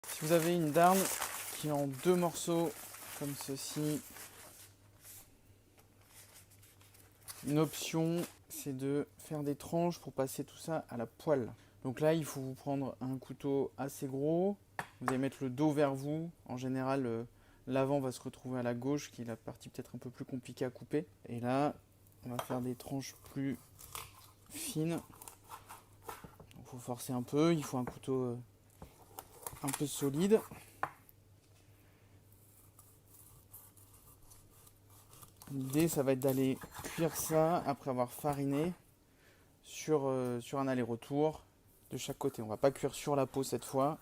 Si vous avez une darne qui est en 2 morceaux comme ceci, une option c'est de faire des tranches pour passer tout ça à la poêle. Donc là il faut vous prendre un couteau assez gros, vous allez mettre le dos vers vous, en général l'avant va se retrouver à la gauche qui est la partie peut-être un peu plus compliquée à couper. Et là on va faire des tranches plus fines. Il faut forcer un peu, il faut un couteau un peu solide. L'idée, ça va être d'aller cuire ça après avoir fariné sur un aller-retour de chaque côté. On va pas cuire sur la peau cette fois.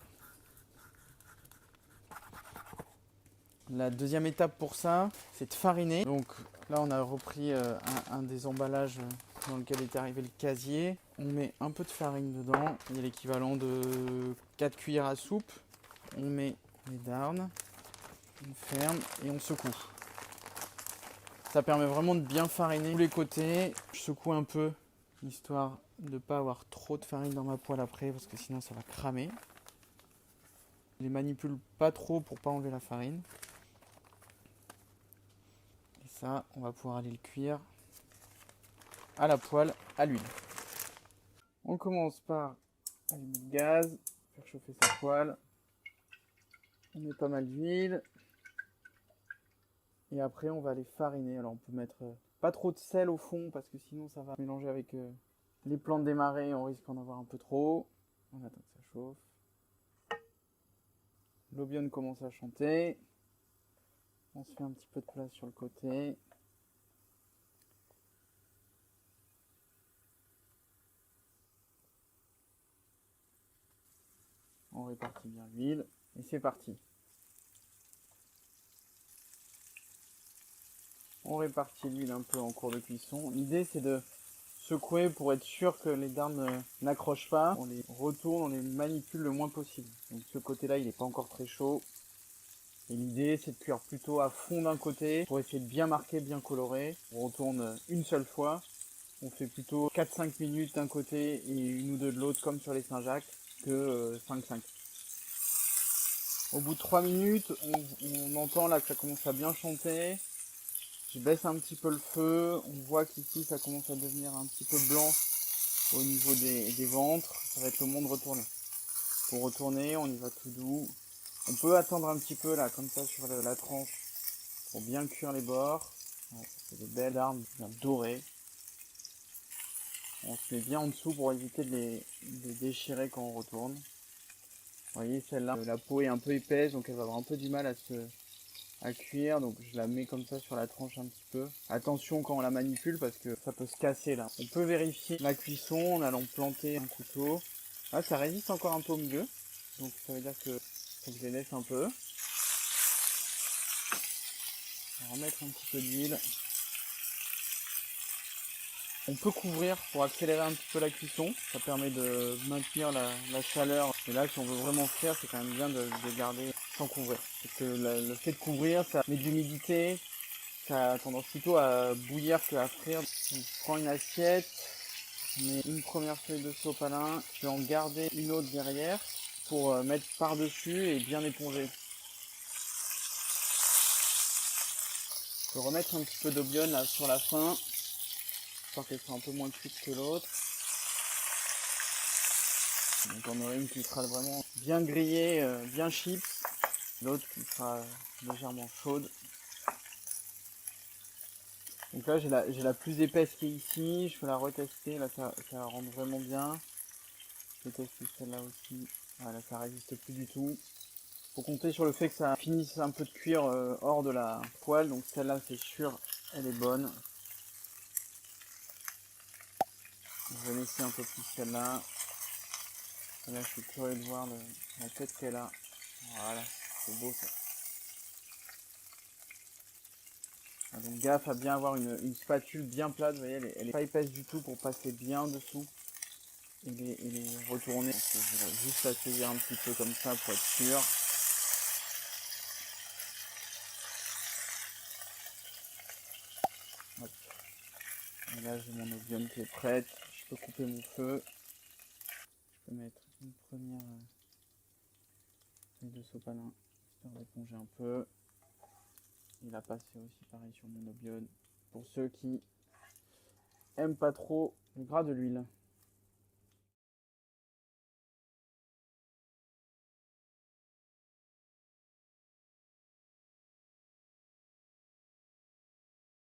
La deuxième étape pour ça, c'est de fariner. Donc là, on a repris un des emballages dans lequel était arrivé le casier. On met un peu de farine dedans. Il y a l'équivalent de 4 cuillères à soupe. On met les darnes, on ferme et on secoue. Ça permet vraiment de bien fariner tous les côtés. Je secoue un peu, histoire de ne pas avoir trop de farine dans ma poêle après, parce que sinon ça va cramer. Je les manipule pas trop pour pas enlever la farine. Et ça, on va pouvoir aller le cuire à la poêle, à l'huile. On commence par allumer le gaz, faire chauffer sa poêle. On met pas mal d'huile. Et après, on va aller fariner. Alors, on peut mettre pas trop de sel au fond, parce que sinon, ça va mélanger avec les plantes des marais. On risque d'en avoir un peu trop. On attend que ça chauffe. L'eau bionne commence à chanter. On se fait un petit peu de place sur le côté. On répartit bien l'huile. Et c'est parti. On répartit l'huile un peu en cours de cuisson. L'idée, c'est de secouer pour être sûr que les darnes n'accrochent pas. On les retourne, on les manipule le moins possible. Donc ce côté-là, il n'est pas encore très chaud. Et l'idée, c'est de cuire plutôt à fond d'un côté pour essayer de bien marquer, bien colorer. On retourne une seule fois. On fait plutôt 4-5 minutes d'un côté et une ou deux de l'autre, comme sur les Saint-Jacques, que 5-5. Au bout de 3 minutes, on entend là que ça commence à bien chanter. Je baisse un petit peu le feu. On voit qu'ici, ça commence à devenir un petit peu blanc au niveau des ventres. Ça va être le moment de retourner. Pour retourner, on y va tout doux. On peut attendre un petit peu là, comme ça, sur la tranche, pour bien cuire les bords. Ouais, ça fait des belles darnes bien dorées. On se met bien en dessous pour éviter de les déchirer quand on retourne. Vous voyez, celle-là, la peau est un peu épaisse, donc elle va avoir un peu du mal à cuire. Donc je la mets comme ça sur la tranche un petit peu. Attention quand on la manipule, parce que ça peut se casser là. On peut vérifier la cuisson en allant planter un couteau. Ah, ça résiste encore un peu au milieu. Donc ça veut dire que faut que je les laisse un peu. On va remettre un petit peu d'huile. On peut couvrir pour accélérer un petit peu la cuisson. Ça permet de maintenir la chaleur. Et là, si on veut vraiment cuire, c'est quand même bien de garder sans couvrir. Parce que le fait de couvrir, ça met de l'humidité. Ça a tendance plutôt à bouillir qu'à frire. On prend une assiette. Je mets une première feuille de sopalin. Je vais en garder une autre derrière pour mettre par-dessus et bien éponger. Je peux remettre un petit peu d'eau bionne là sur la fin. Histoire qu'elle soit un peu moins cuite que l'autre. Donc on aurait une qui sera vraiment bien grillée, bien chips. L'autre qui sera légèrement chaude. Donc là j'ai la plus épaisse qui est ici. Je peux la retester. Là ça rentre vraiment bien. Je vais tester celle-là aussi. Voilà, ça résiste plus du tout. Faut compter sur le fait que ça finisse un peu de cuire hors de la poêle. Donc celle-là c'est sûr, elle est bonne. Je vais laisser un peu plus celle-là. Là je suis curieux de voir la tête qu'elle a. Voilà, c'est beau ça. Donc gaffe à bien avoir une spatule bien plate, vous voyez, elle est pas épaisse du tout pour passer bien dessous et les retourner. Donc, je vais juste la saisir un petit peu comme ça pour être sûr. Hop. Et là j'ai mon eau bionne qui est prête, je peux couper mon feu. Je peux mettre une première Huile de sopalin, histoire d'éponger un peu. Il a passé aussi pareil sur mon obione. Pour ceux qui aiment pas trop le gras de l'huile.